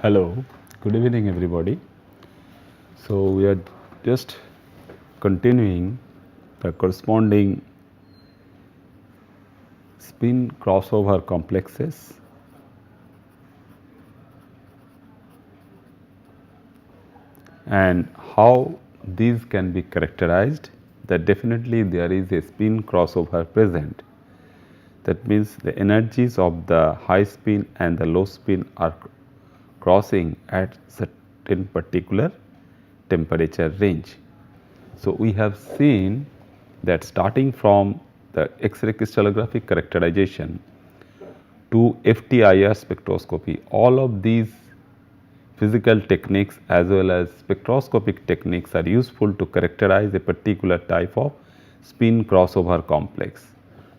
Hello, good evening everybody. So we are just continuing the corresponding spin crossover complexes and how these can be characterized. That definitely there is a spin crossover present. That means the energies of the high spin and the low spin are crossing at certain particular temperature range. So, we have seen that starting from the X-ray crystallographic characterization to FTIR spectroscopy, all of these physical techniques as well as spectroscopic techniques are useful to characterize a particular type of spin crossover complex.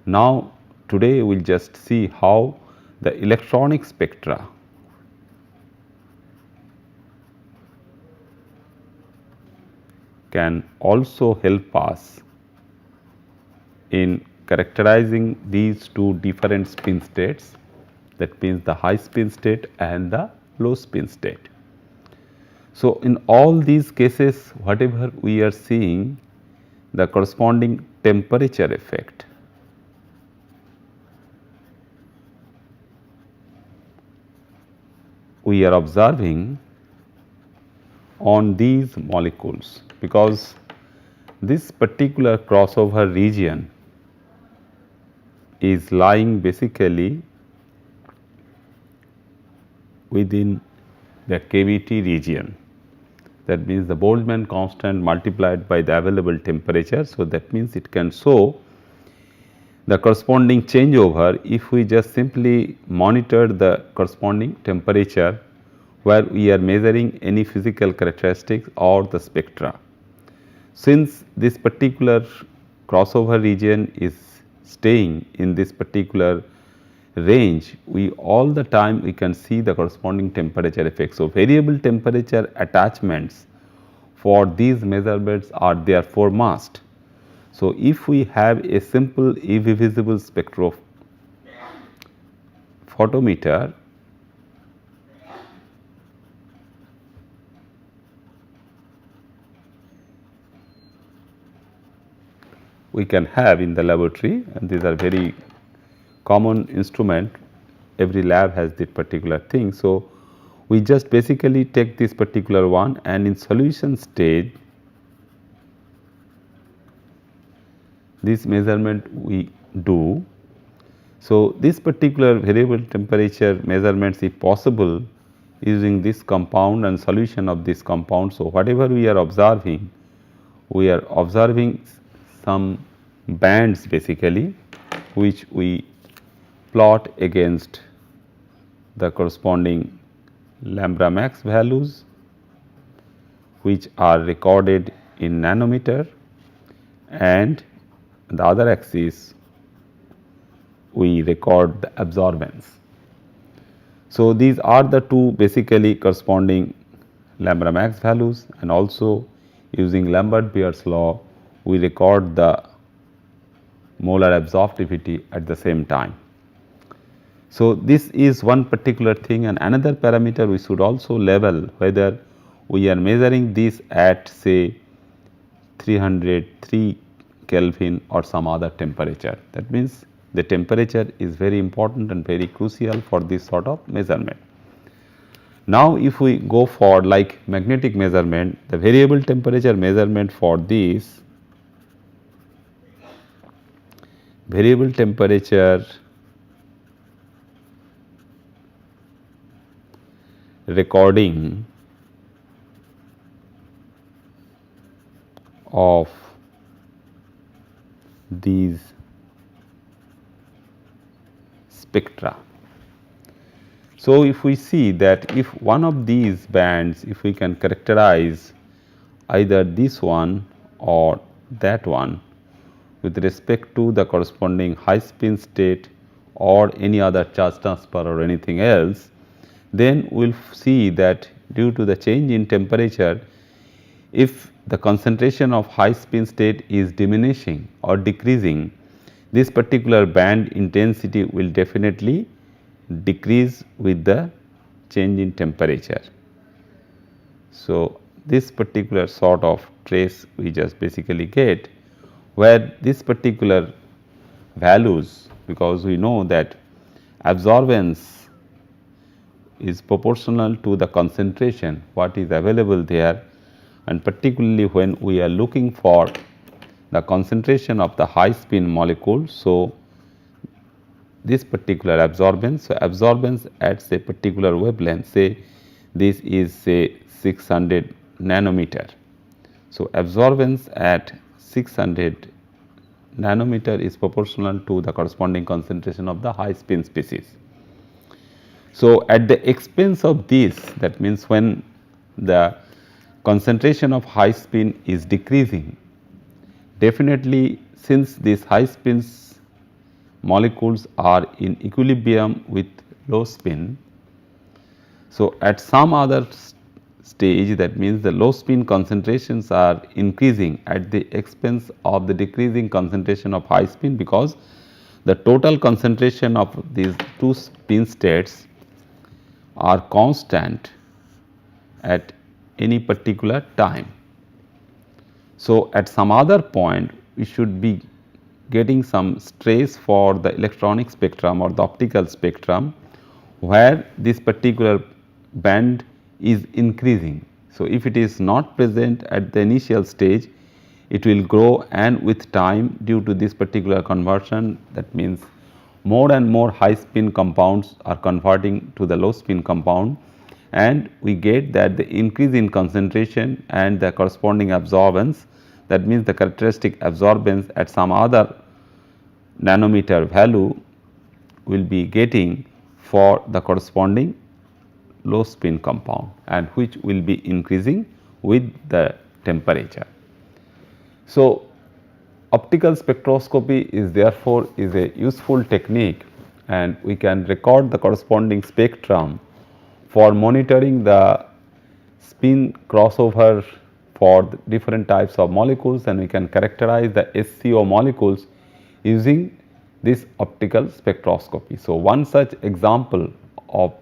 Now, today we will just see how the electronic spectra can also help us in characterizing these two different spin states, that means the high spin state and the low spin state. So, in all these cases whatever we are seeing the corresponding temperature effect we are observing on these molecules, because this particular crossover region is lying basically within the cavity region. That means the Boltzmann constant multiplied by the available temperature. So, that means it can show the corresponding changeover if we just simply monitor the corresponding temperature where we are measuring any physical characteristics or the spectra. Since this particular crossover region is staying in this particular range, we all the time we can see the corresponding temperature effect. So, variable temperature attachments for these measurements are therefore must. So, if we have a simple UV visible spectrophotometer, we can have in the laboratory, and these are very common instrument, every lab has this particular thing. So, we just basically take this particular one and in solution stage this measurement we do. So, this particular variable temperature measurements if possible using this compound and solution of this compound. So, whatever we are observing some bands basically which we plot against the corresponding lambda max values which are recorded in nanometer, and the other axis we record the absorbance. So, these are the two basically corresponding lambda max values, and also using Lambert-Beer's law we record the molar absorptivity at the same time. So, this is one particular thing, and another parameter we should also level whether we are measuring this at say 303 Kelvin or some other temperature. That means, the temperature is very important and very crucial for this sort of measurement. Now, if we go for like magnetic measurement, the variable temperature measurement for this variable temperature recording of these spectra. So, if we see that if one of these bands, if we can characterize either this one or that one with respect to the corresponding high spin state or any other charge transfer or anything else, then we will see that due to the change in temperature, if the concentration of high spin state is diminishing or decreasing, this particular band intensity will definitely decrease with the change in temperature. So, this particular sort of trace we just basically get, where this particular values, because we know that absorbance is proportional to the concentration what is available there, and particularly when we are looking for the concentration of the high spin molecule. So, this particular absorbance, so absorbance at say particular wavelength, say this is say 600 nanometer. So, absorbance at 600 nanometer is proportional to the corresponding concentration of the high spin species. So, at the expense of this, that means when the concentration of high spin is decreasing, definitely since these high spins molecules are in equilibrium with low spin. So, at some other stage, that means the low spin concentrations are increasing at the expense of the decreasing concentration of high spin, because the total concentration of these two spin states are constant at any particular time. So, at some other point we should be getting some stress for the electronic spectrum or the optical spectrum, where this particular band is increasing. So, if it is not present at the initial stage, it will grow, and with time due to this particular conversion, that means more and more high spin compounds are converting to the low spin compound, and we get that the increase in concentration and the corresponding absorbance, that means the characteristic absorbance at some other nanometer value will be getting for the corresponding low spin compound, and which will be increasing with the temperature. So, optical spectroscopy is therefore is a useful technique, and we can record the corresponding spectrum for monitoring the spin crossover for different types of molecules, and we can characterize the SCO molecules using this optical spectroscopy. So, one such example of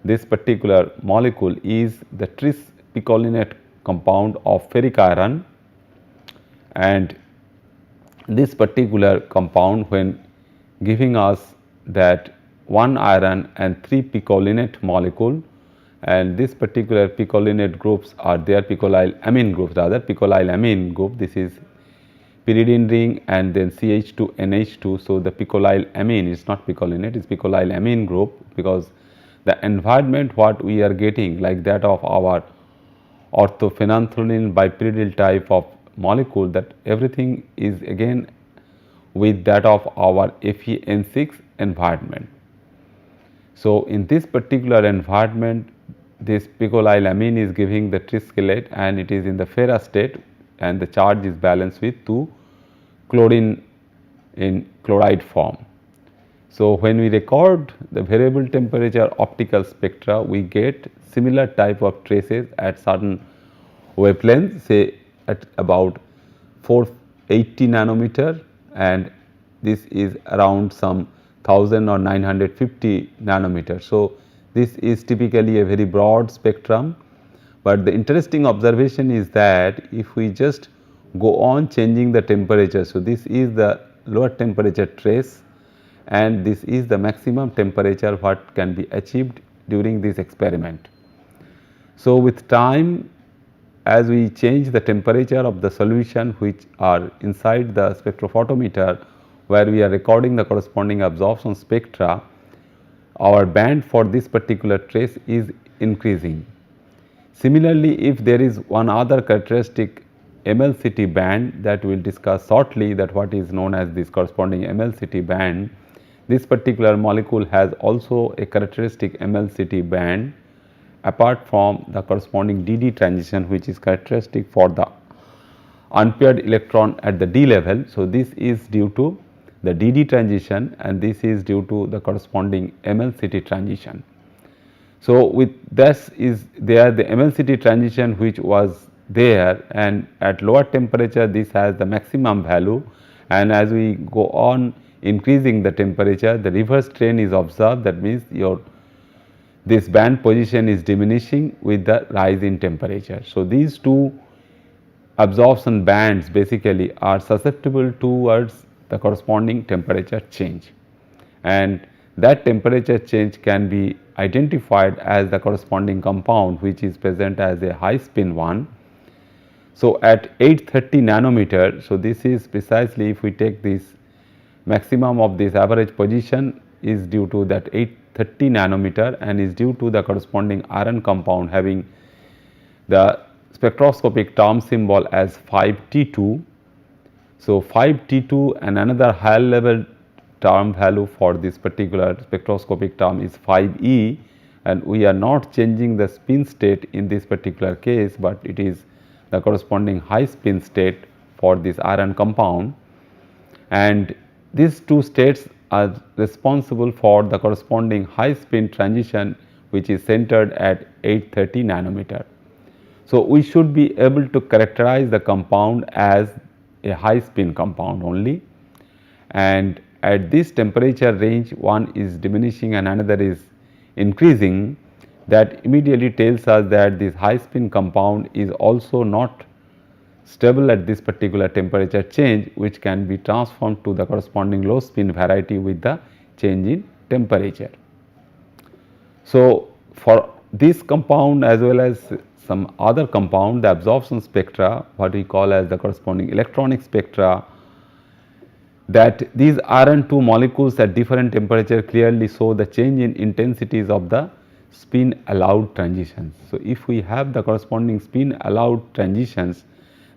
this particular molecule is the tris picolinate compound of ferric iron, and this particular compound, when giving us that 1 iron and 3 picolinate molecule, and this particular picolinate groups are their picolyl amine groups, rather picolyl amine group. This is pyridine ring and then CH2 NH2. So, the picolyl amine is not picolinate, it is picolyl amine group, because the environment what we are getting like that of our orthophenanthroline bipyridyl type of molecule, that everything is again with that of our FeN6 environment. So, in this particular environment, this picolyl amine is giving the triskelate, and it is in the ferrous state, and the charge is balanced with 2 chlorine in chloride form. So, when we record the variable temperature optical spectra, we get similar type of traces at certain wavelengths, say at about 480 nanometer, and this is around some 1000 or 950 nanometer. So, this is typically a very broad spectrum, but the interesting observation is that if we just go on changing the temperature. So, this is the lower temperature trace, and this is the maximum temperature what can be achieved during this experiment. So, with time, as we change the temperature of the solution which are inside the spectrophotometer, where we are recording the corresponding absorption spectra, our band for this particular trace is increasing. Similarly, if there is one other characteristic MLCT band that we will discuss shortly, that what is known as this corresponding MLCT band, this particular molecule has also a characteristic MLCT band apart from the corresponding DD transition, which is characteristic for the unpaired electron at the D level. So, this is due to the DD transition, and this is due to the corresponding MLCT transition. So, with this is there the MLCT transition which was there, and at lower temperature this has the maximum value, and as we go on increasing the temperature, the reverse trend is observed. That means your this band position is diminishing with the rise in temperature. So, these two absorption bands basically are susceptible towards the corresponding temperature change, and that temperature change can be identified as the corresponding compound which is present as a high spin one. So, at 830 nanometer, so this is precisely if we take this maximum of this average position is due to that 830 nanometer and is due to the corresponding iron compound having the spectroscopic term symbol as 5T2. So, 5T2 and another higher level term value for this particular spectroscopic term is 5E, and we are not changing the spin state in this particular case, but it is the corresponding high spin state for this iron compound, and these two states are responsible for the corresponding high spin transition which is centered at 830 nanometer. So, we should be able to characterize the compound as a high spin compound only, and at this temperature range one is diminishing and another is increasing. That immediately tells us that this high spin compound is also not stable at this particular temperature change, which can be transformed to the corresponding low spin variety with the change in temperature. So, for this compound as well as some other compound, the absorption spectra, what we call as the corresponding electronic spectra, that these iron 2 molecules at different temperature clearly show the change in intensities of the spin allowed transitions. So, if we have the corresponding spin allowed transitions,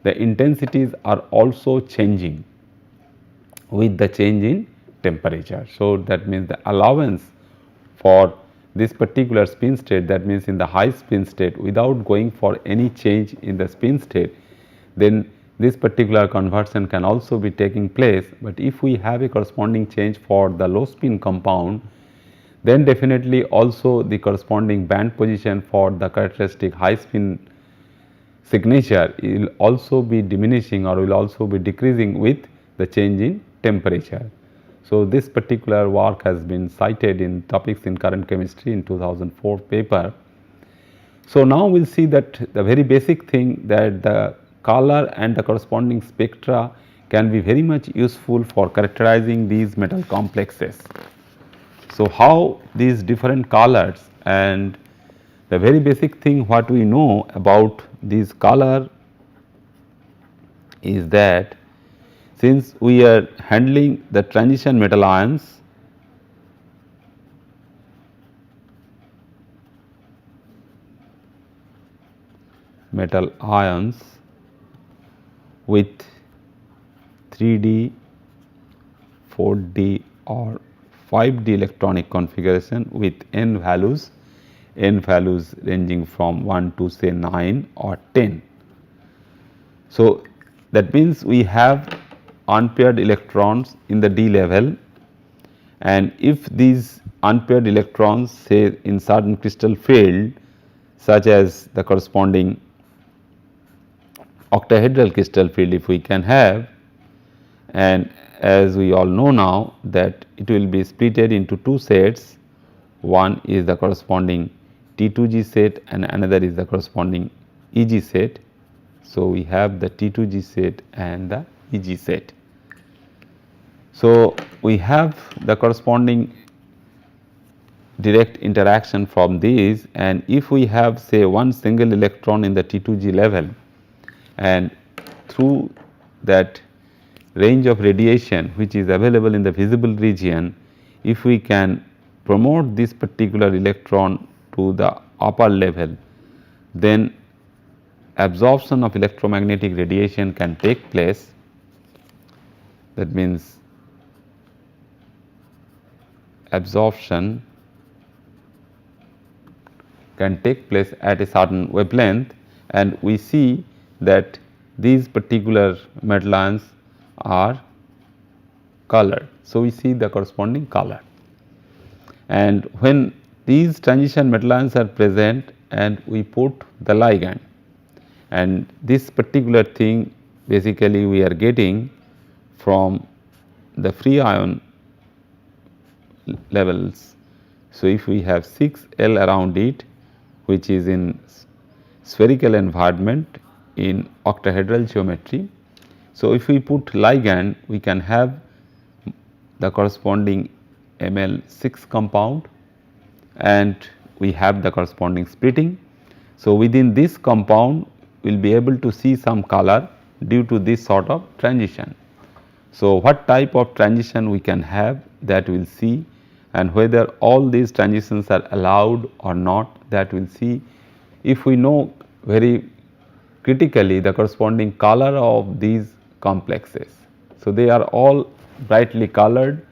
the intensities are also changing with the change in temperature. So, that means the allowance for this particular spin state, that means in the high spin state without going for any change in the spin state, then this particular conversion can also be taking place. But if we have a corresponding change for the low spin compound, then definitely also the corresponding band position for the characteristic high spin signature will also be diminishing or will also be decreasing with the change in temperature. So, this particular work has been cited in Topics in Current Chemistry in 2004 paper. So, now we will see that the very basic thing that the color and the corresponding spectra can be very much useful for characterizing these metal complexes. So, how these different colors, and the very basic thing what we know about this color is that since we are handling the transition metal ions, with 3D, 4D or 5D electronic configuration with n values ranging from 1 to say 9 or 10. So, that means we have unpaired electrons in the d level, and if these unpaired electrons say in certain crystal field such as the corresponding octahedral crystal field if we can have, and as we all know now that it will be splitted into two sets, one is the corresponding T2G set and another is the corresponding EG set. So, we have the T2G set and the EG set. So, we have the corresponding direct interaction from these, and if we have say one single electron in the T2G level and through that range of radiation which is available in the visible region, if we can promote this particular electron to the upper level, then absorption of electromagnetic radiation can take place. That means absorption can take place at a certain wavelength, and we see that these particular metal ions are colored. So, we see the corresponding color, and when these transition metal ions are present and we put the ligand, and this particular thing basically we are getting from the free ion levels. So, if we have 6L around it, which is in spherical environment in octahedral geometry. So, if we put ligand, we can have the corresponding Ml6 compound and we have the corresponding splitting. So, within this compound we will be able to see some color due to this sort of transition. So, what type of transition we can have, that we will see, and whether all these transitions are allowed or not, that we will see if we know very critically the corresponding color of these complexes. So, they are all brightly colored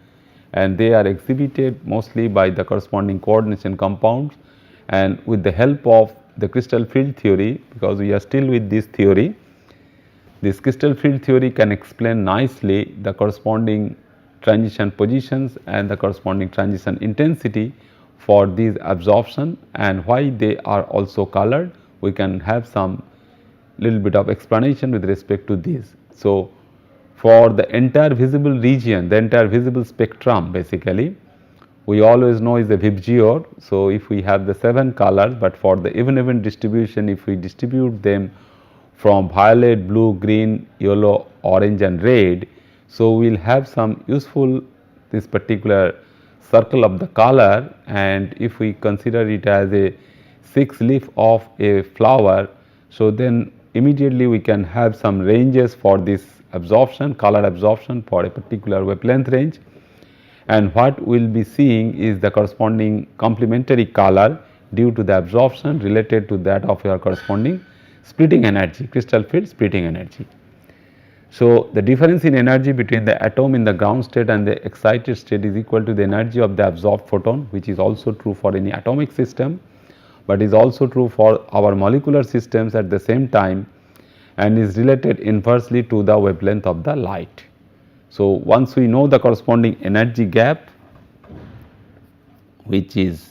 and they are exhibited mostly by the corresponding coordination compounds, and with the help of the crystal field theory, because we are still with this theory, this crystal field theory can explain nicely the corresponding transition positions and the corresponding transition intensity for these absorption, and why they are also colored. We can have some little bit of explanation with respect to this. So, for the entire visible region, the entire visible spectrum basically, we always know is a VIBGYOR. So, if we have the 7 colors, but for the even distribution, if we distribute them from violet, blue, green, yellow, orange and red, so we will have some useful this particular circle of the color, and if we consider it as a 6 leaf of a flower, so then immediately we can have some ranges for this absorption, color absorption for a particular wavelength range, and what we will be seeing is the corresponding complementary color due to the absorption related to that of your corresponding splitting energy, crystal field splitting energy. So, the difference in energy between the atom in the ground state and the excited state is equal to the energy of the absorbed photon, which is also true for any atomic system, but is also true for our molecular systems at the same time, and is related inversely to the wavelength of the light. So, once we know the corresponding energy gap, which is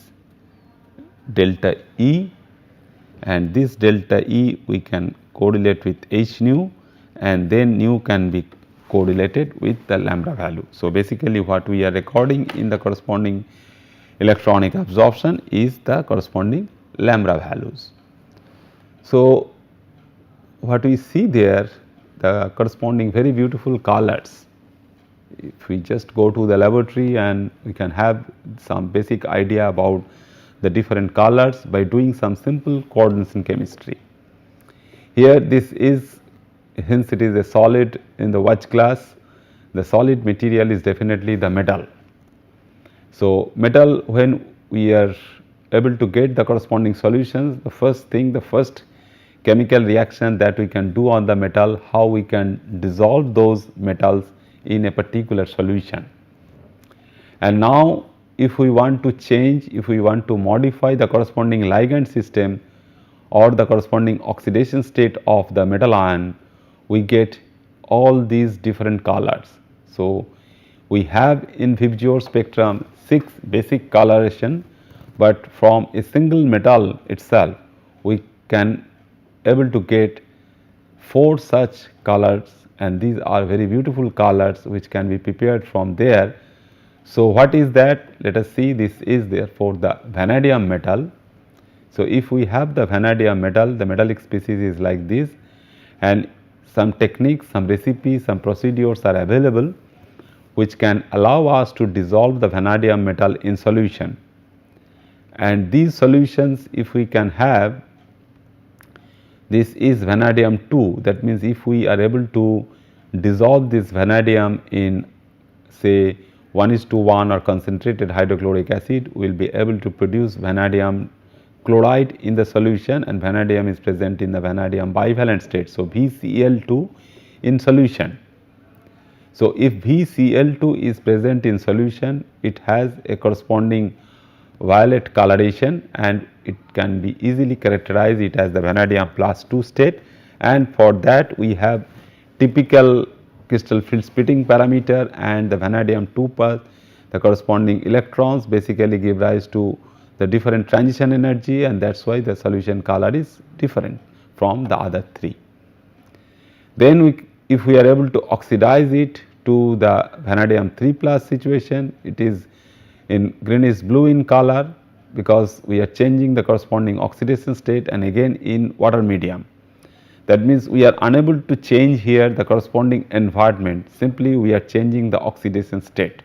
delta E, and this delta E we can correlate with h nu, and then nu can be correlated with the lambda value. So, basically what we are recording in the corresponding electronic absorption is the corresponding lambda values. So, what we see there, the corresponding very beautiful colors. If we just go to the laboratory and we can have some basic idea about the different colors by doing some simple coordination chemistry. Here this is, hence it is a solid in the watch glass, the solid material is definitely the metal. So, metal, when we are able to get the corresponding solutions, the first thing, the first chemical reaction that we can do on the metal, how we can dissolve those metals in a particular solution. And now, if we want to change, if we want to modify the corresponding ligand system or the corresponding oxidation state of the metal ion, we get all these different colors. So, we have in VIBGYOR spectrum 6 basic coloration, but from a single metal itself we can able to get 4 such colors, and these are very beautiful colors which can be prepared from there. So, what is that? Let us see, this is therefore the vanadium metal. So, if we have the vanadium metal, the metallic species is like this, and some techniques, some recipes, some procedures are available which can allow us to dissolve the vanadium metal in solution. And these solutions, if we can have, this is vanadium 2, that means if we are able to dissolve this vanadium in say 1:1 or concentrated hydrochloric acid, we will be able to produce vanadium chloride in the solution, and vanadium is present in the vanadium bivalent state. So, VCl2 in solution. So, if VCl2 is present in solution, it has a corresponding violet coloration, and it can be easily characterized it as the vanadium +2 state, and for that we have typical crystal field splitting parameter, and the vanadium 2 plus the corresponding electrons basically give rise to the different transition energy, and that is why the solution color is different from the other 3. Then if we are able to oxidize it to the vanadium 3 plus situation, it is in greenish blue in color because we are changing the corresponding oxidation state, and again in water medium. That means we are unable to change here the corresponding environment, simply we are changing the oxidation state.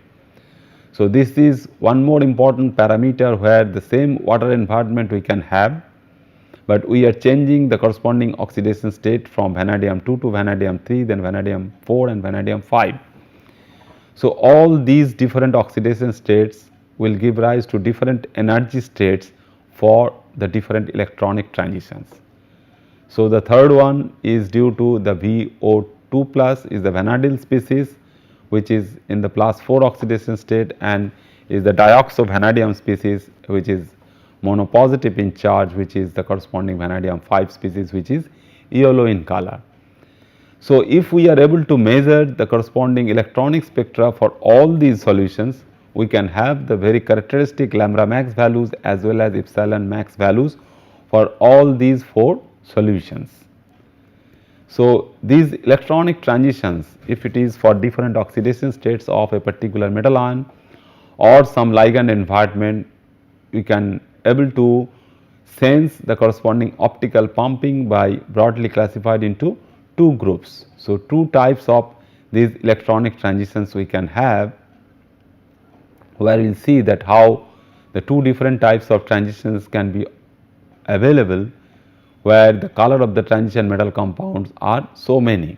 So, this is one more important parameter where the same water environment we can have, but we are changing the corresponding oxidation state from vanadium 2 to vanadium 3, then vanadium 4 and vanadium 5. So, all these different oxidation states will give rise to different energy states for the different electronic transitions. So, the third one is due to the VO2 plus is the vanadilyl species, which is in the plus 4 oxidation state, and is the dioxo-vanadium species, which is monopositive in charge, which is the corresponding vanadium 5 species, which is yellow in color. So, if we are able to measure the corresponding electronic spectra for all these solutions, we can have the very characteristic lambda max values as well as epsilon max values for all these 4 solutions. So, these electronic transitions, if it is for different oxidation states of a particular metal ion or some ligand environment, we can able to sense the corresponding optical pumping by broadly classified into 2 groups. So, 2 types of these electronic transitions we can have, where we will see that how the 2 different types of transitions can be available, where the color of the transition metal compounds are so many.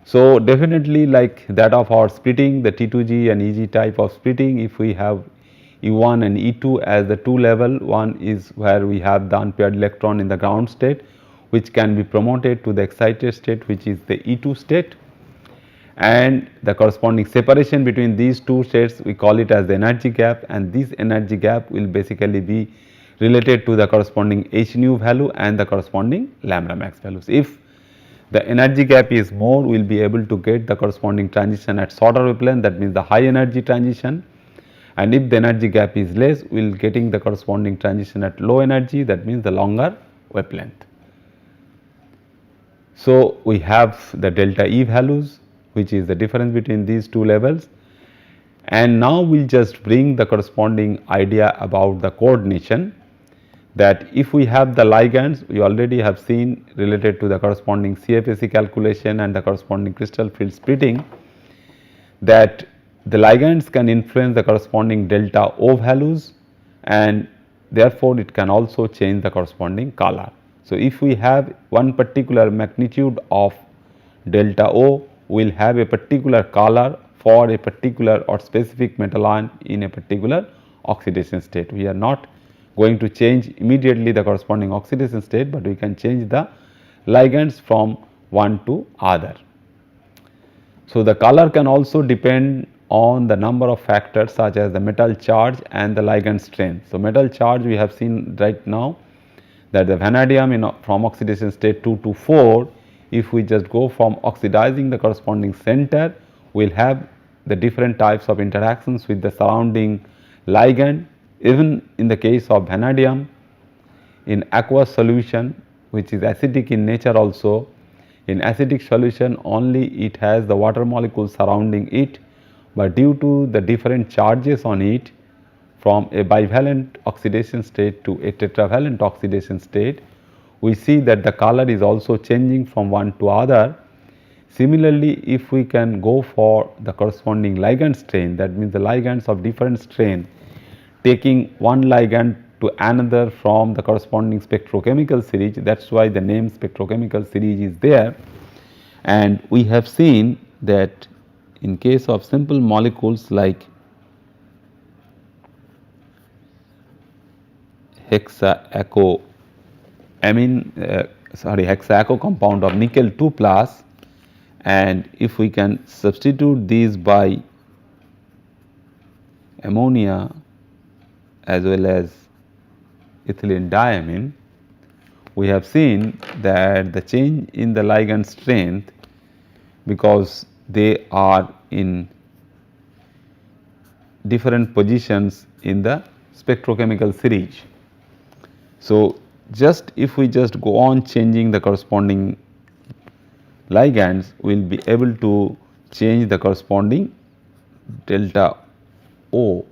So, definitely like that of our splitting, the T2G and EG type of splitting, if we have E1 and E2 as the 2 level, one is where we have the unpaired electron in the ground state, which can be promoted to the excited state, which is the E2 state, and the corresponding separation between these 2 states we call it as the energy gap, and this energy gap will basically be related to the corresponding H nu value and the corresponding lambda max values. If the energy gap is more, we will be able to get the corresponding transition at shorter wavelength, that means the high energy transition, and if the energy gap is less, we will getting the corresponding transition at low energy, that means the longer wavelength. So, we have the delta E values, which is the difference between these 2 levels, and now we will just bring the corresponding idea about the coordination, that if we have the ligands, we already have seen related to the corresponding CFSE calculation and the corresponding crystal field splitting, that the ligands can influence the corresponding delta O values, and therefore, it can also change the corresponding color. So, if we have one particular magnitude of delta O, we will have a particular color for a particular or specific metal ion in a particular oxidation state. We are not going to change immediately the corresponding oxidation state, but we can change the ligands from one to other. So, the color can also depend on the number of factors such as the metal charge and the ligand strength. So, metal charge we have seen right now that the vanadium from oxidation state 2 to 4, if we just go from oxidizing the corresponding center, we will have the different types of interactions with the surrounding ligand. Even in the case of vanadium, in aqueous solution, which is acidic in nature also, in acidic solution only it has the water molecules surrounding it, but due to the different charges on it from a bivalent oxidation state to a tetravalent oxidation state, we see that the color is also changing from one to other. Similarly, if we can go for the corresponding ligand strain, that means the ligands of different strain, taking one ligand to another from the corresponding spectrochemical series, that is why the name spectrochemical series is there. And we have seen that in case of simple molecules like hexaaco compound of nickel 2 plus, and if we can substitute these by ammonia as well as ethylene diamine, we have seen that the change in the ligand strength, because they are in different positions in the spectrochemical series. So, just if we just go on changing the corresponding ligands, we will be able to change the corresponding delta O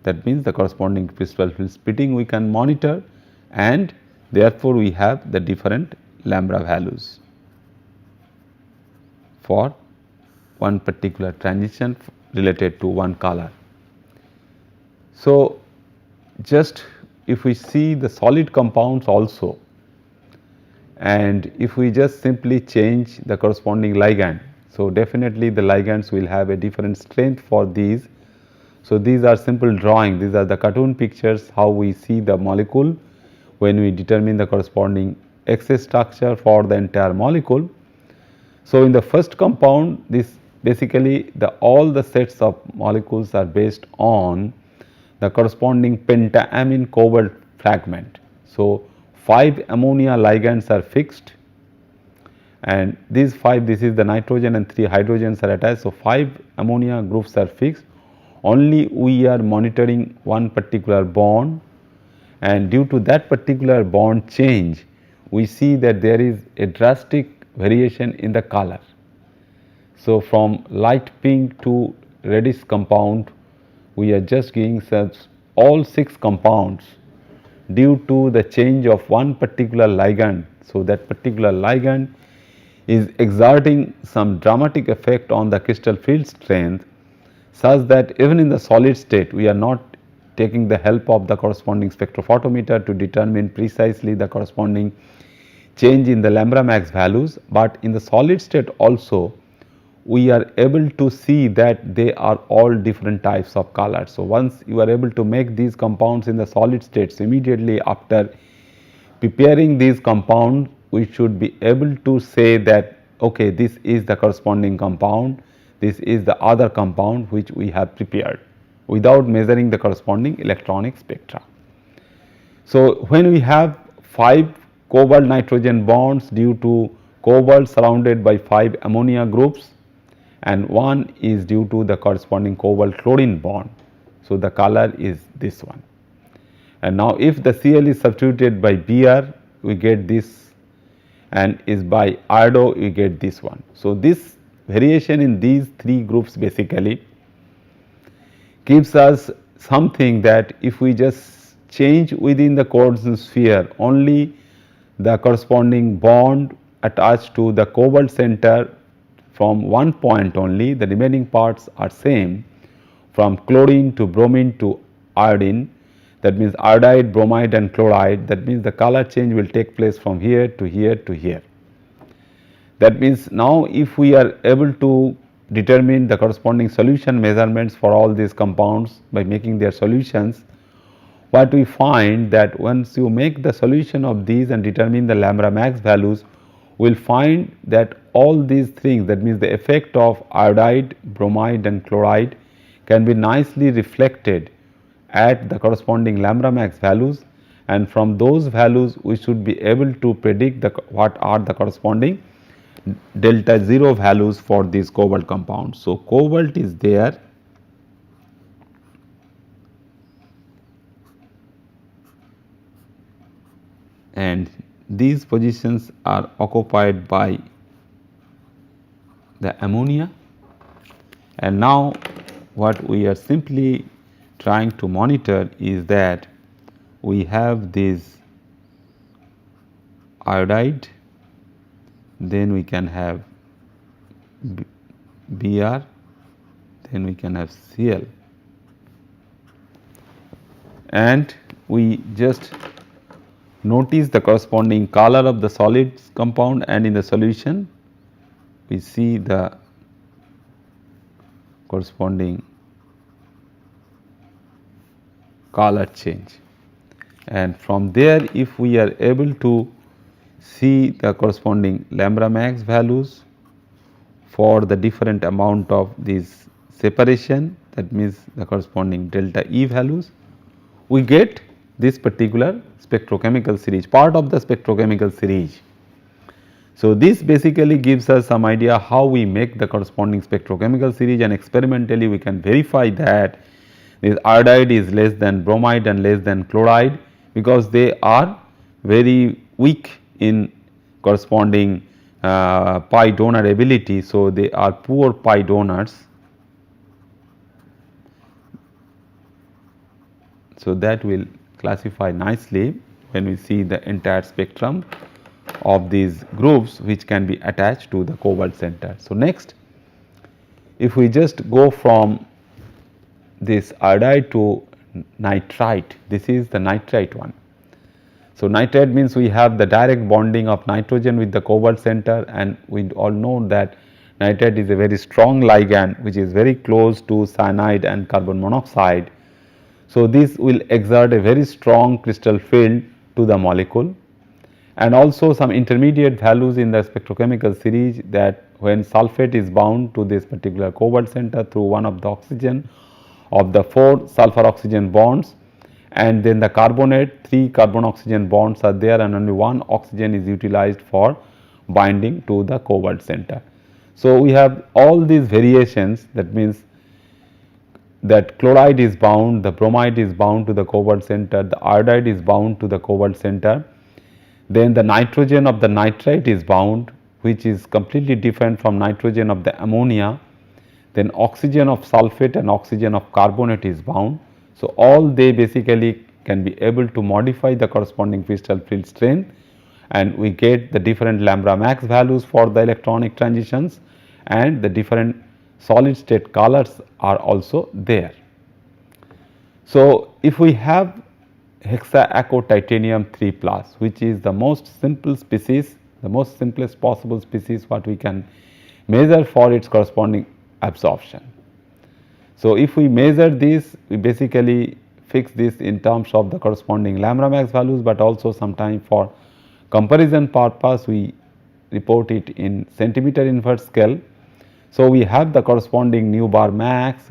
that means the corresponding principal field splitting we can monitor, and therefore, we have the different lambda values for one particular transition related to one color. So, just if we see the solid compounds also, and if we just simply change the corresponding ligand, so definitely the ligands will have a different strength for these. So, these are simple drawing, these are the cartoon pictures how we see the molecule when we determine the corresponding excess structure for the entire molecule. So, in the first compound, this basically all the sets of molecules are based on the corresponding pentaamine cobalt fragment. So, 5 ammonia ligands are fixed, and these 5, this is the nitrogen and 3 hydrogens are attached. So, 5 ammonia groups are fixed, only we are monitoring one particular bond, and due to that particular bond change, we see that there is a drastic variation in the color. So, from light pink to reddish compound, we are just giving such all 6 compounds due to the change of one particular ligand. So, that particular ligand is exerting some dramatic effect on the crystal field strength, such that even in the solid state we are not taking the help of the corresponding spectrophotometer to determine precisely the corresponding change in the lambda max values, but in the solid state also we are able to see that they are all different types of colors. So, once you are able to make these compounds in the solid states, immediately after preparing these compounds, we should be able to say that okay, this is the corresponding compound, this is the other compound which we have prepared without measuring the corresponding electronic spectra. So, when we have 5 cobalt nitrogen bonds due to cobalt surrounded by 5 ammonia groups, and one is due to the corresponding cobalt chlorine bond. So, the color is this one, and now if the Cl is substituted by Br, we get this, and is by Iodo we get this one. So, this variation in these 3 groups basically gives us something that if we just change within the coordination sphere only the corresponding bond attached to the cobalt center from one point only, the remaining parts are same from chlorine to bromine to iodine, that means iodide, bromide and chloride, that means the color change will take place from here to here to here. That means now if we are able to determine the corresponding solution measurements for all these compounds by making their solutions, what we find that once you make the solution of these and determine the lambda max values, we will find that all these things, that means the effect of iodide, bromide and chloride can be nicely reflected at the corresponding lambda max values, and from those values we should be able to predict what are the corresponding delta 0 values for these cobalt compounds. So, cobalt is there, and these positions are occupied by the ammonia, and now what we are simply trying to monitor is that we have this iodide, then we can have Br, then we can have Cl, and we just notice the corresponding color of the solid compound, and in the solution we see the corresponding color change, and from there if we are able to see the corresponding lambda max values for the different amount of this separation, that means the corresponding delta E values, we get this particular spectrochemical series, part of the spectrochemical series. So, this basically gives us some idea how we make the corresponding spectrochemical series, and experimentally we can verify that this iodide is less than bromide and less than chloride, because they are very weak in corresponding pi donor ability. So, they are poor pi donors. So, that will classify nicely when we see the entire spectrum of these groups which can be attached to the cobalt center. So, next, if we just go from this iodide to nitrite, this is the nitrite one. So, nitrite means we have the direct bonding of nitrogen with the cobalt center, and we all know that nitrite is a very strong ligand which is very close to cyanide and carbon monoxide. So, this will exert a very strong crystal field to the molecule, and also some intermediate values in the spectrochemical series, that when sulphate is bound to this particular cobalt center through one of the oxygen of the 4 sulfur oxygen bonds, and then the carbonate 3 carbon oxygen bonds are there, and only 1 oxygen is utilized for binding to the cobalt center. So, we have all these variations, that means that chloride is bound, the bromide is bound to the cobalt center, the iodide is bound to the cobalt center, then the nitrogen of the nitrite is bound, which is completely different from nitrogen of the ammonia, then oxygen of sulphate and oxygen of carbonate is bound. So, all they basically can be able to modify the corresponding crystal field strength, and we get the different lambda max values for the electronic transitions, and the different solid state colors are also there. So, if we have hexaaco titanium 3 plus, which is the most simple species, the most simplest possible species what we can measure for its corresponding absorption. So, if we measure this, we basically fix this in terms of the corresponding lambda max values, but also sometimes for comparison purpose we report it in centimeter inverse scale. So, we have the corresponding nu bar max,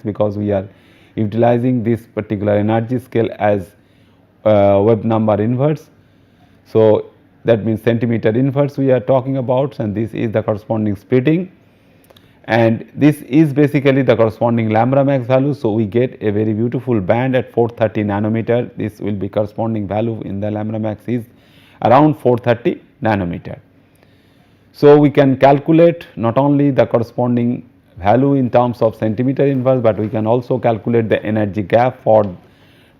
because we are utilizing this particular energy scale as Webb number inverse. So, that means centimeter inverse we are talking about, and this is the corresponding splitting, and this is basically the corresponding lambda max value. So, we get a very beautiful band at 430 nanometer. This will be corresponding value in the lambda max is around 430 nanometer. So, we can calculate not only the corresponding value in terms of centimeter inverse, but we can also calculate the energy gap for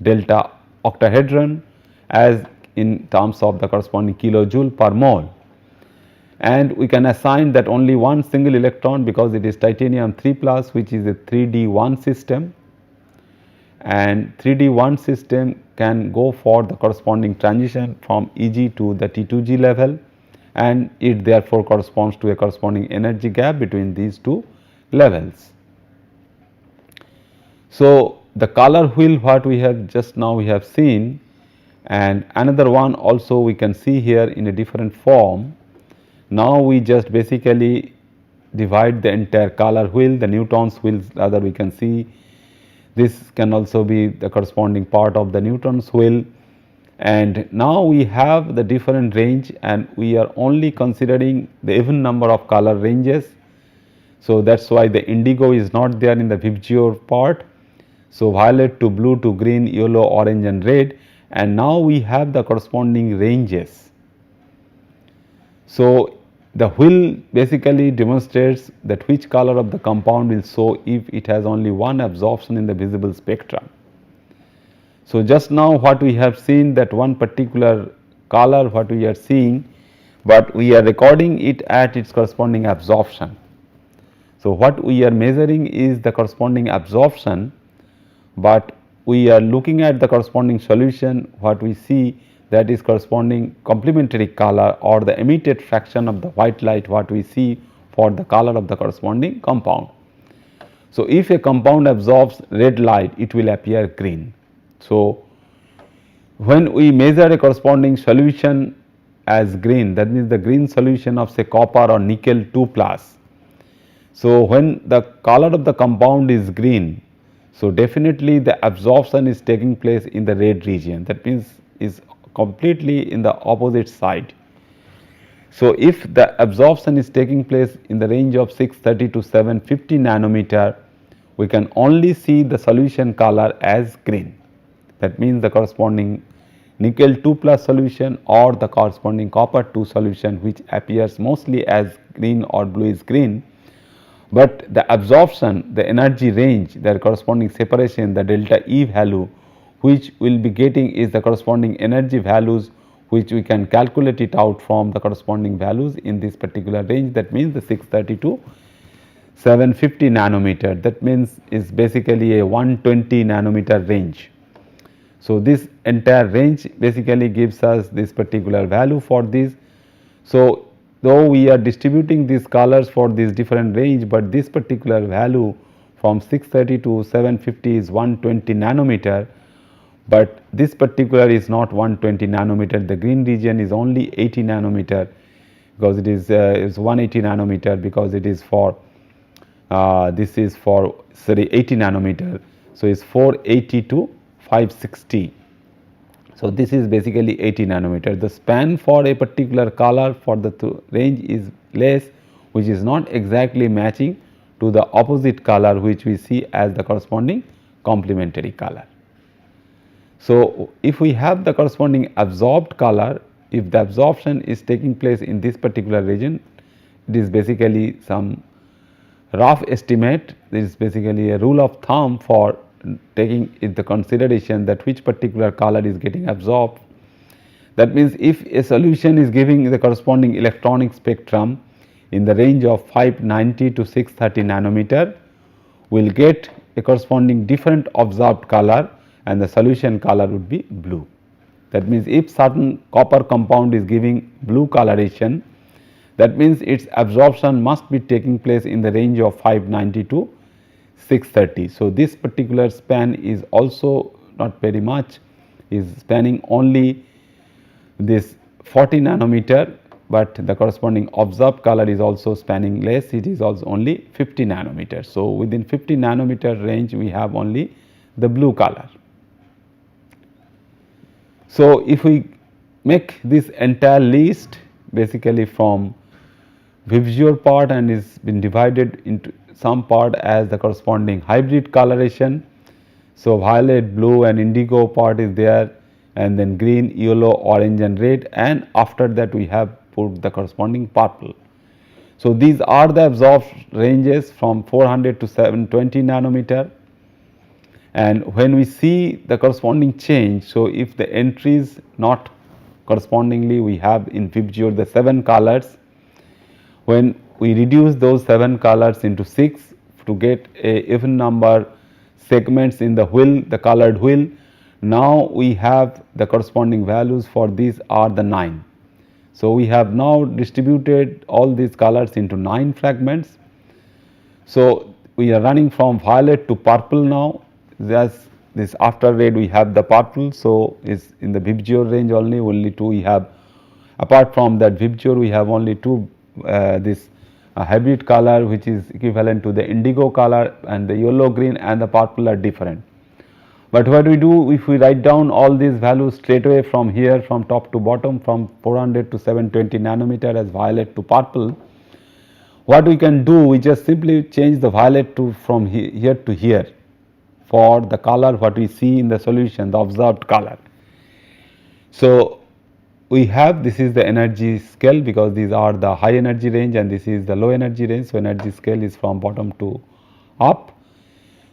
delta octahedron as in terms of the corresponding kilojoule per mole, and we can assign that only one single electron, because it is titanium 3 plus, which is a 3D1 system, and 3D1 system can go for the corresponding transition from Eg to the T2G level, and it therefore corresponds to a corresponding energy gap between these two levels. So, the color wheel what we have just now we have seen, and another one also we can see here in a different form. Now, we just basically divide the entire color wheel, the Newton's wheels rather we can see. This can also be the corresponding part of the Newton's wheel, and now we have the different range, and we are only considering the even number of color ranges. So, that is why the indigo is not there in the VIBGYOR part. So, violet to blue to green, yellow, orange and red, and now we have the corresponding ranges. So, the wheel basically demonstrates that which color of the compound will show if it has only one absorption in the visible spectrum. So, just now what we have seen, that one particular color what we are seeing, but we are recording it at its corresponding absorption. So, what we are measuring is the corresponding absorption, but we are looking at the corresponding solution, what we see that is corresponding complementary color or the emitted fraction of the white light what we see for the color of the corresponding compound. So, if a compound absorbs red light, it will appear green. So, when we measure a corresponding solution as green, that means the green solution of say copper or nickel 2 plus. So, when the color of the compound is green, so definitely the absorption is taking place in the red region, that means is completely in the opposite side. So, if the absorption is taking place in the range of 630 to 750 nanometer, we can only see the solution color as green. That means the corresponding nickel 2 plus solution or the corresponding copper 2 solution, which appears mostly as green or bluish green, but the absorption, the energy range, their corresponding separation, the delta E value which we will be getting is the corresponding energy values, which we can calculate it out from the corresponding values in this particular range. That means the 630 to 750 nanometer, that means is basically a 120 nanometer range. So, this entire range basically gives us this particular value for this. So, though we are distributing these colors for this different range, but this particular value from 630 to 750 is 120 nanometer, but this particular is not 120 nanometer. The green region is only 80 nanometer, because it is 180 nanometer, because it is for this is for 80 nanometer. So, it is 480 to 560. So, this is basically 80 nanometer. The span for a particular color for the range is less, which is not exactly matching to the opposite color, which we see as the corresponding complementary color. So, if we have the corresponding absorbed color, if the absorption is taking place in this particular region, it is basically some rough estimate. This is basically a rule of thumb for taking into consideration that which particular color is getting absorbed. That means, if a solution is giving the corresponding electronic spectrum in the range of 590 to 630 nanometer, we will get a corresponding different observed color, and the solution color would be blue. That means, if certain copper compound is giving blue coloration, that means its absorption must be taking place in the range of 590 to 630. So, this particular span is also not very much, is spanning only this 40 nanometer, but the corresponding observed color is also spanning less, it is also only 50 nanometer. So, within 50 nanometer range we have only the blue color. So, if we make this entire list basically from visual part, and is been divided into some part as the corresponding hybrid coloration. So, violet, blue and indigo part is there, and then green, yellow, orange and red, and after that we have put the corresponding purple. So, these are the absorbed ranges from 400 to 720 nanometer. And when we see the corresponding change, so if the entries not correspondingly we have in VibGeo the 7 colors, when we reduce those 7 colors into 6 to get a even number segments in the wheel, the colored wheel, now we have the corresponding values for these are the 9. So, we have now distributed all these colors into 9 fragments. So, we are running from violet to purple now. Thus, this after red we have the purple. So, is in the VibGeo range only 2 we have. Apart from that VibGeo we have only 2 this hybrid color, which is equivalent to the indigo color, and the yellow, green and the purple are different. But what we do, if we write down all these values straight away from here, from top to bottom, from 400 to 720 nanometer as violet to purple, what we can do, we just simply change the violet to from here to here for the color what we see in the solution, the observed color. So, we have, this is the energy scale, because these are the high energy range and this is the low energy range. So, energy scale is from bottom to up.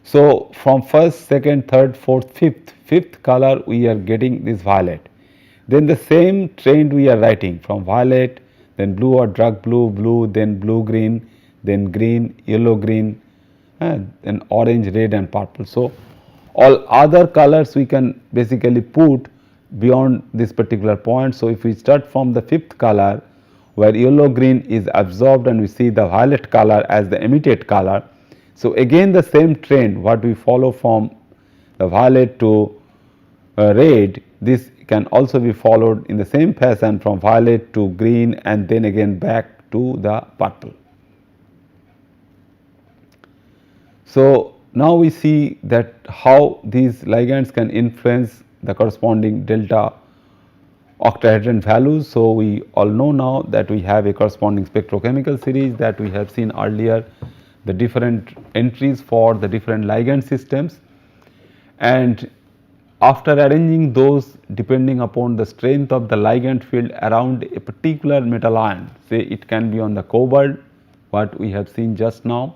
So, from first, second, third, fourth, fifth color we are getting this violet. Then the same trend we are writing from violet, then blue or dark blue, blue, then blue green, then green, yellow green, then orange, red and purple. So, all other colors we can basically put beyond this particular point. So, if we start from the 5th color where yellow green is absorbed and we see the violet color as the emitted color. So, again the same trend what we follow from the violet to red, this can also be followed in the same fashion from violet to green and then again back to the purple. So, now we see that how these ligands can influence the corresponding delta octahedron values. So, we all know now that we have a corresponding spectrochemical series that we have seen earlier, the different entries for the different ligand systems, and after arranging those depending upon the strength of the ligand field around a particular metal ion, say it can be on the cobalt what we have seen just now,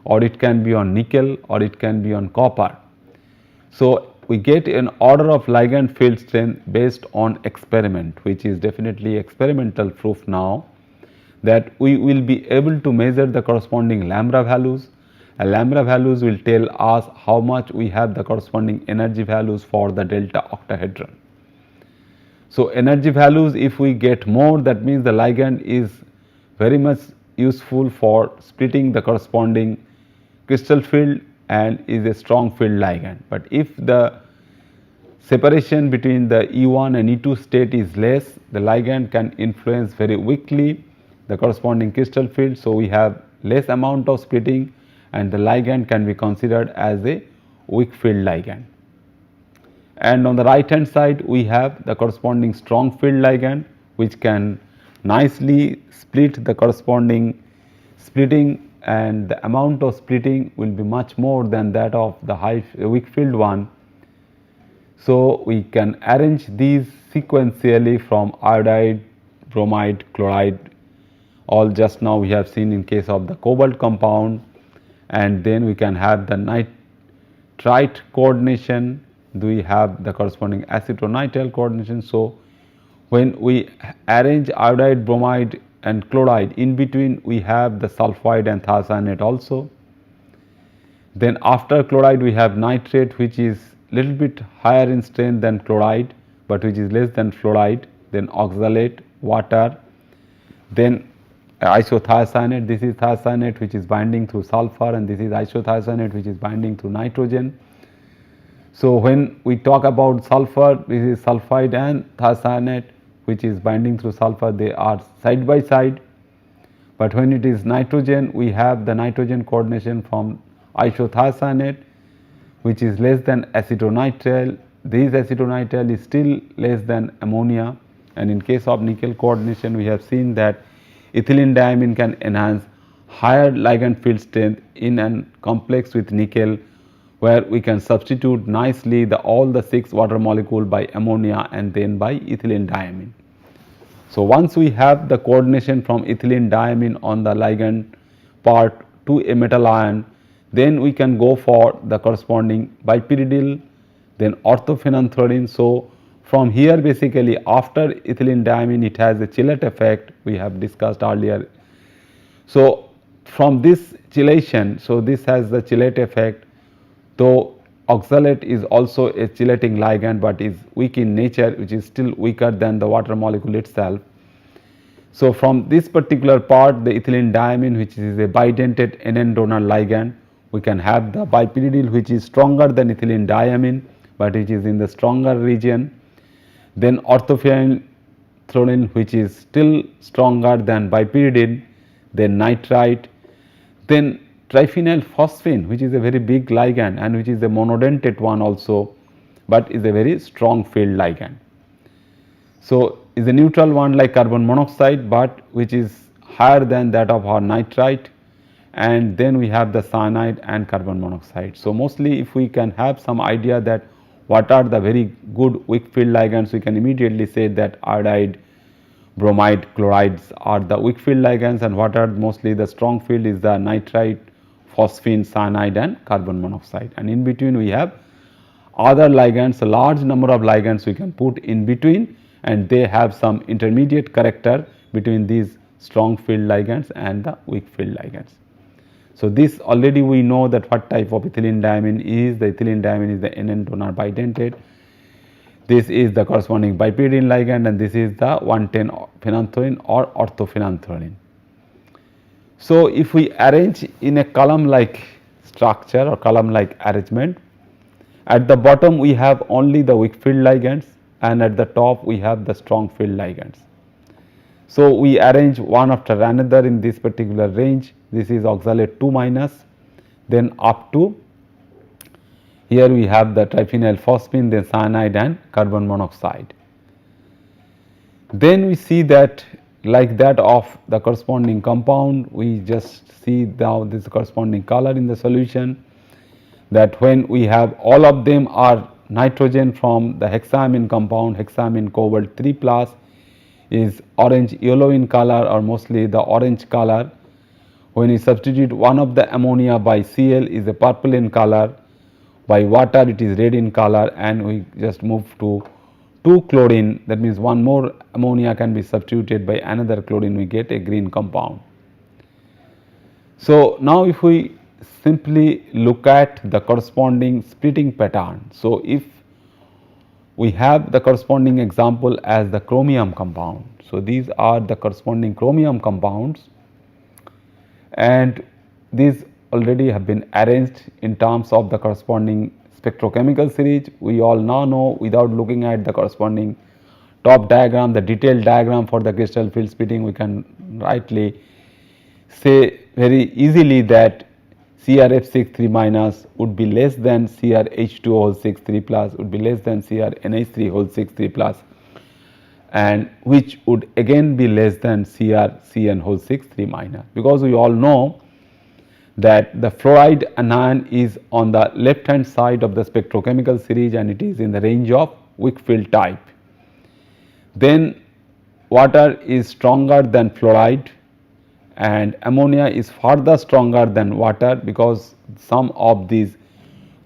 or it can be on nickel, or it can be on copper. So, we get an order of ligand field strength based on experiment, which is definitely experimental proof now, that we will be able to measure the corresponding lambda values, and lambda values will tell us how much we have the corresponding energy values for the delta octahedron. So, energy values, if we get more, that means the ligand is very much useful for splitting the corresponding crystal field and is a strong field ligand. But if the separation between the E1 and E2 state is less, the ligand can influence very weakly the corresponding crystal field. So, we have less amount of splitting and the ligand can be considered as a weak field ligand. And on the right hand side, we have the corresponding strong field ligand, which can nicely split the corresponding splitting, and the amount of splitting will be much more than that of the weak field one. So, we can arrange these sequentially from iodide, bromide, chloride, all just now we have seen in case of the cobalt compound, and then we can have the nitrite coordination, we have the corresponding acetonitrile coordination. So, when we arrange iodide, bromide and chloride, in between we have the sulphide and thiocyanate also. Then after chloride we have nitrate, which is little bit higher in strength than chloride, but which is less than fluoride, then oxalate, water, then isothiocyanate. This is thiocyanate which is binding through sulfur, and this is isothiocyanate which is binding through nitrogen. So, when we talk about sulfur, this is sulphide and thiocyanate which is binding through sulfur, they are side by side. But when it is nitrogen, we have the nitrogen coordination from isothiocyanate which is less than acetonitrile. This acetonitrile is still less than ammonia, and in case of nickel coordination we have seen that ethylene diamine can enhance higher ligand field strength in a complex with nickel, where we can substitute nicely all the 6 water molecule by ammonia and then by ethylene diamine. So, once we have the coordination from ethylene diamine on the ligand part to a metal ion, then we can go for the corresponding bipyridine, then orthophenanthroline. So, from here basically after ethylene diamine it has a chelate effect we have discussed earlier. So, from this chelation, so this has the chelate effect, though oxalate is also a chelating ligand but is weak in nature, which is still weaker than the water molecule itself. So, from this particular part, the ethylene diamine, which is a bidentate NN donor ligand, we can have the bipyridyl which is stronger than ethylene diamine, but which is in the stronger region. Then orthophenanthroline which is still stronger than bipyridine, then nitrite, then triphenyl phosphine which is a very big ligand and which is a monodentate one also, but is a very strong field ligand. So, is a neutral one like carbon monoxide, but which is higher than that of our nitrite, and then we have the cyanide and carbon monoxide. So, mostly if we can have some idea that what are the very good weak field ligands, we can immediately say that iodide, bromide, chlorides are the weak field ligands, and what are mostly the strong field is the nitrite, phosphine, cyanide and carbon monoxide, and in between we have other ligands, a large number of ligands we can put in between, and they have some intermediate character between these strong field ligands and the weak field ligands. So, this already we know that what type of ethylene diamine is. The ethylene diamine is the NN donor bidentate. This is the corresponding bipyridine ligand, and this is the 110 phenanthroline or orthophenanthroline. So, if we arrange in a column like structure or column like arrangement, at the bottom we have only the weak field ligands and at the top we have the strong field ligands. So, we arrange one after another in this particular range. This is oxalate 2 minus, then up to here we have the triphenyl phosphine, then cyanide and carbon monoxide. Then we see that like that of the corresponding compound, we just see now this corresponding color in the solution, that when we have all of them are nitrogen from the hexaamine compound, hexaamine cobalt 3 plus is orange yellow in color or mostly the orange color. When we substitute one of the ammonia by Cl is a purple in color, by water it is red in color, and we just move to 2 chlorine, that means one more ammonia can be substituted by another chlorine, we get a green compound. So, now if we simply look at the corresponding splitting pattern. So, if we have the corresponding example as the chromium compound. So, these are the corresponding chromium compounds, and these already have been arranged in terms of the corresponding spectrochemical series. We all now know, without looking at the corresponding top diagram, the detailed diagram for the crystal field splitting, we can rightly say very easily that CrF6 minus would be less than CrH2 whole 6 3 plus, would be less than CrNH3 whole 6 3 plus, and which would again be less than CrCN whole 6 3 minus, because we all know that the fluoride anion is on the left hand side of the spectrochemical series and it is in the range of weak field type. Then water is stronger than fluoride and ammonia is further stronger than water, because some of these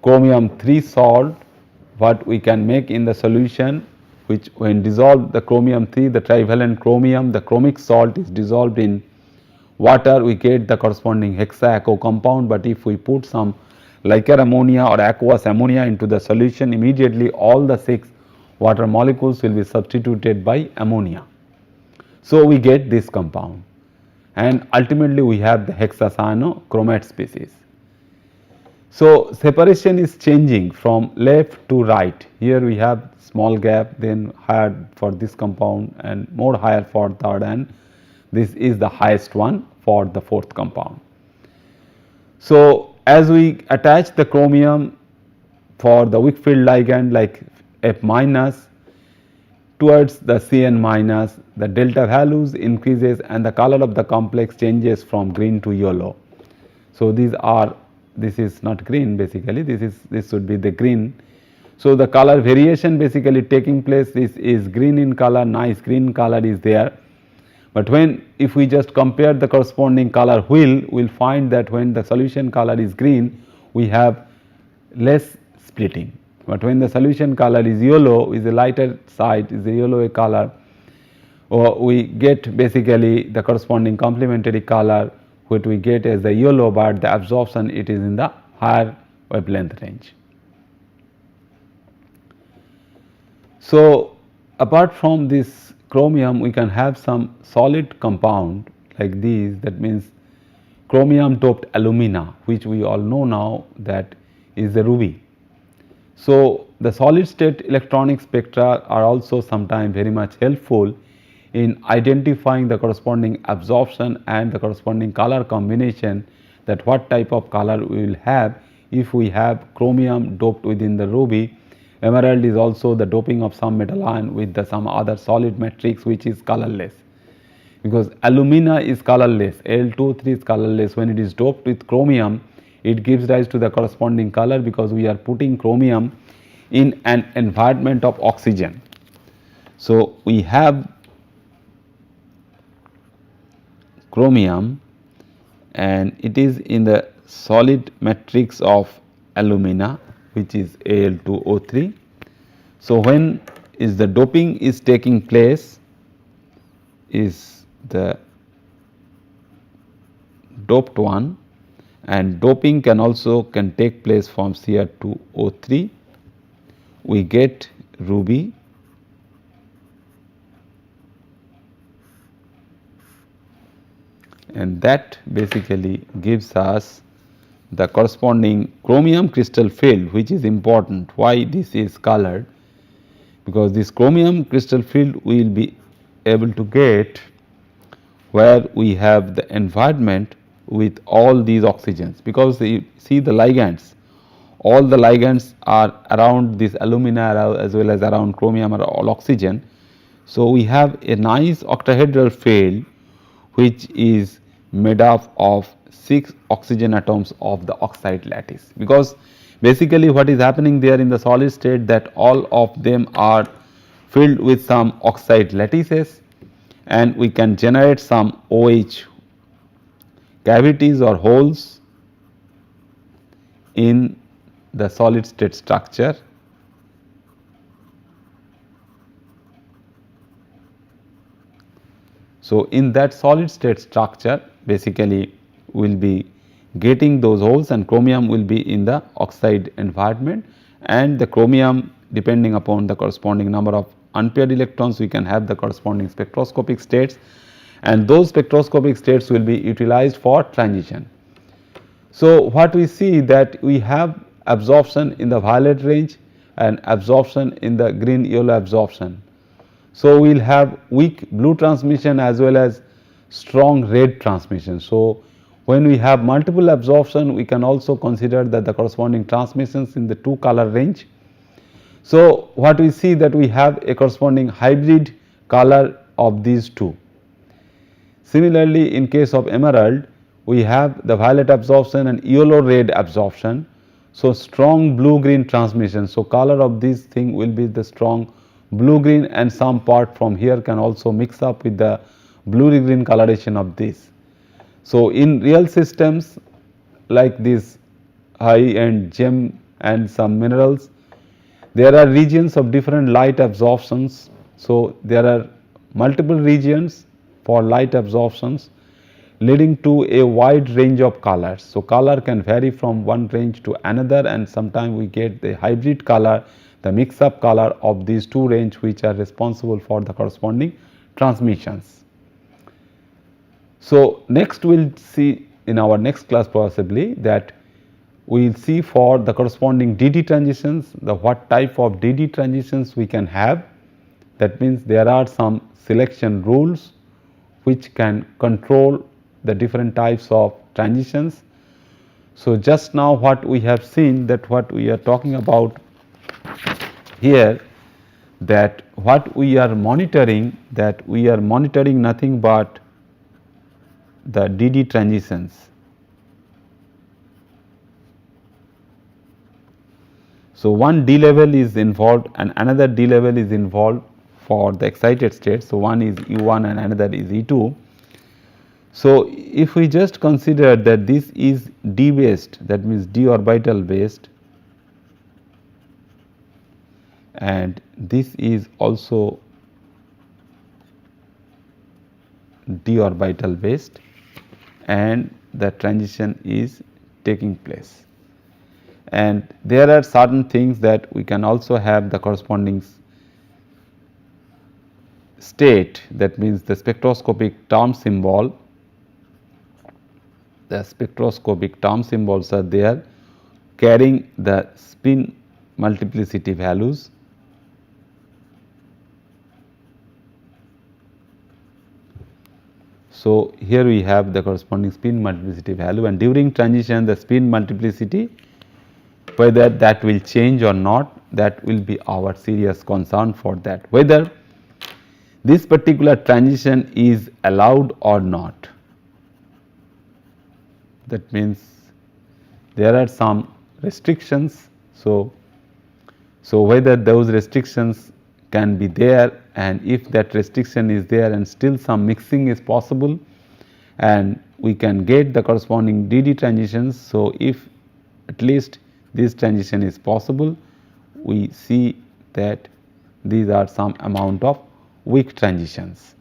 chromium 3 salt what we can make in the solution, which when dissolved the chromium 3, the trivalent chromium, the chromic salt is dissolved in water, we get the corresponding hexa-aquo compound. But if we put some liquor ammonia or aqueous ammonia into the solution, immediately all the 6 water molecules will be substituted by ammonia. So, we get this compound, and ultimately we have the hexacyanochromate species. So, separation is changing from left to right. Here we have small gap, then higher for this compound and more higher for third, and this is the highest one for the fourth compound. So, as we attach the chromium for the weak field ligand like F minus towards the Cn minus, the delta values increases and the color of the complex changes from green to yellow. So, this is not green, basically this should be the green. So, the color variation basically taking place, this is green in color, nice green color is there. But if we just compare the corresponding color wheel, we will find that when the solution color is green, we have less splitting. But when the solution color is yellow, is a lighter side, is a yellow color, we get basically the corresponding complementary color which we get as the yellow, but the absorption it is in the higher wavelength range. So, apart from this chromium, we can have some solid compound like these, that means chromium doped alumina, which we all know now that is the ruby. So, the solid state electronic spectra are also sometimes very much helpful in identifying the corresponding absorption and the corresponding color combination, that what type of color we will have if we have chromium doped within the ruby. Emerald is also the doping of some metal ion with some other solid matrix which is colorless, because alumina is colorless, Al2O3 is colorless. When it is doped with chromium, it gives rise to the corresponding color, because we are putting chromium in an environment of oxygen. So, we have chromium and it is in the solid matrix of alumina, which is Al2O3. So, when is the doping is taking place, is the doped one, and doping can take place from Cr2O3, we get ruby, and that basically gives us the corresponding chromium crystal field, which is important. Why this is colored? Because this chromium crystal field we will be able to get where we have the environment with all these oxygens, because you see the ligands, all the ligands are around this alumina as well as around chromium are all oxygen. So, we have a nice octahedral field which is made up of 6 oxygen atoms of the oxide lattice, because basically what is happening there in the solid state, that all of them are filled with some oxide lattices, and we can generate some OH cavities or holes in the solid state structure. So, in that solid state structure basically we will be getting those holes, and chromium will be in the oxide environment, and the chromium, depending upon the corresponding number of unpaired electrons, we can have the corresponding spectroscopic states, and those spectroscopic states will be utilized for transition. So, what we see that we have absorption in the violet range and absorption in the green yellow absorption. So, we will have weak blue transmission as well as strong red transmission. So, when we have multiple absorption, we can also consider that the corresponding transmissions in the two color range. So, what we see that we have a corresponding hybrid color of these two. Similarly, in case of emerald, we have the violet absorption and yellow red absorption. So, strong blue green transmission. So, color of this thing will be the strong blue green, and some part from here can also mix up with the blue green coloration of this. So, in real systems like this high end gem and some minerals, there are regions of different light absorptions. So, there are multiple regions for light absorptions leading to a wide range of colors. So, color can vary from one range to another, and sometimes we get the hybrid color, the mix up color of these two range, which are responsible for the corresponding transmissions. So, next we will see in our next class possibly that we will see for the corresponding DD transitions, the what type of DD transitions we can have. That means there are some selection rules which can control the different types of transitions. So, just now what we have seen, that what we are talking about here, that what we are monitoring, that we are monitoring nothing but the DD transitions. So, one D level is involved and another D level is involved for the excited state. So, one is E1 and another is E2. So, if we just consider that this is d based, that means d orbital based, and this is also d orbital based, and the transition is taking place. And there are certain things that we can also have the corresponding state, that means the spectroscopic term symbol. The spectroscopic term symbols are there carrying the spin multiplicity values. So, here we have the corresponding spin multiplicity value, and during transition the spin multiplicity, whether that will change or not, that will be our serious concern for that, whether this particular transition is allowed or not. That means there are some restrictions. So, whether those restrictions can be there, and if that restriction is there and still some mixing is possible and we can get the corresponding DD transitions. So, if at least this transition is possible, we see that these are some amount of weak transitions.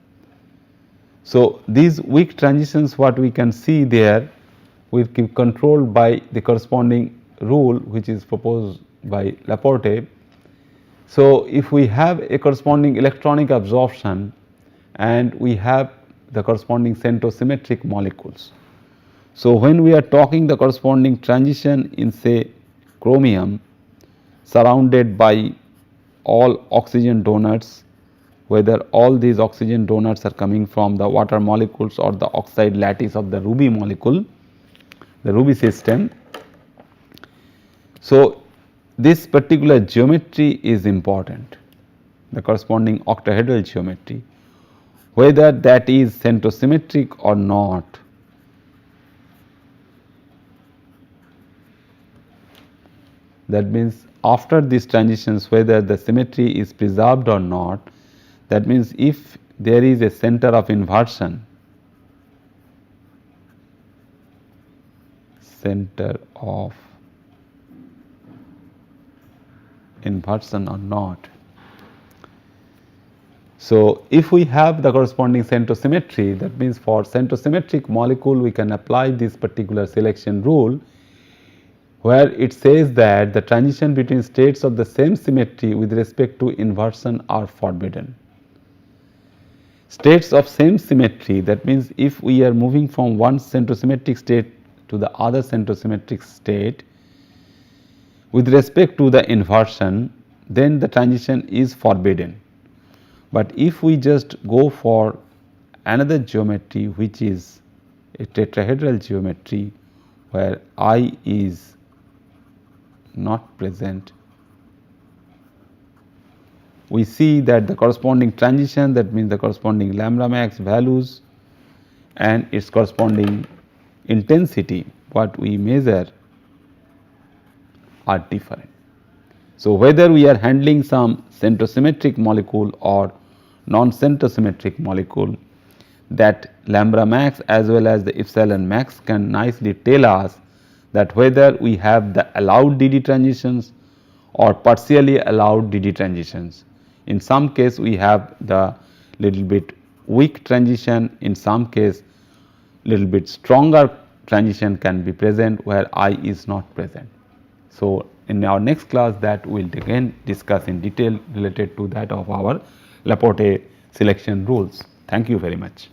So, these weak transitions, what we can see there, will be controlled by the corresponding rule which is proposed by Laporte. So, if we have a corresponding electronic absorption and we have the corresponding centrosymmetric molecules. So, when we are talking the corresponding transition in say chromium surrounded by all oxygen donors, whether all these oxygen donors are coming from the water molecules or the oxide lattice of the ruby molecule, the ruby system. So, this particular geometry is important, the corresponding octahedral geometry, whether that is centrosymmetric or not. That means after these transitions, whether the symmetry is preserved or not, that means if there is a center of inversion, center of inversion or not. So, if we have the corresponding centrosymmetry, that means for centrosymmetric molecule we can apply this particular selection rule, where it says that the transition between states of the same symmetry with respect to inversion are forbidden. States of same symmetry, that means if we are moving from one centrosymmetric state to the other centrosymmetric state with respect to the inversion, then the transition is forbidden. But if we just go for another geometry, which is a tetrahedral geometry where I is not present, we see that the corresponding transition, that means the corresponding lambda max values and its corresponding intensity, what we measure, are different. So, whether we are handling some centrosymmetric molecule or non-centrosymmetric molecule, that lambda max as well as the epsilon max can nicely tell us that whether we have the allowed DD transitions or partially allowed DD transitions. In some case we have the little bit weak transition, in some case little bit stronger transition can be present where I is not present. So, in our next class that we will again discuss in detail related to that of our Laporte selection rules. Thank you very much.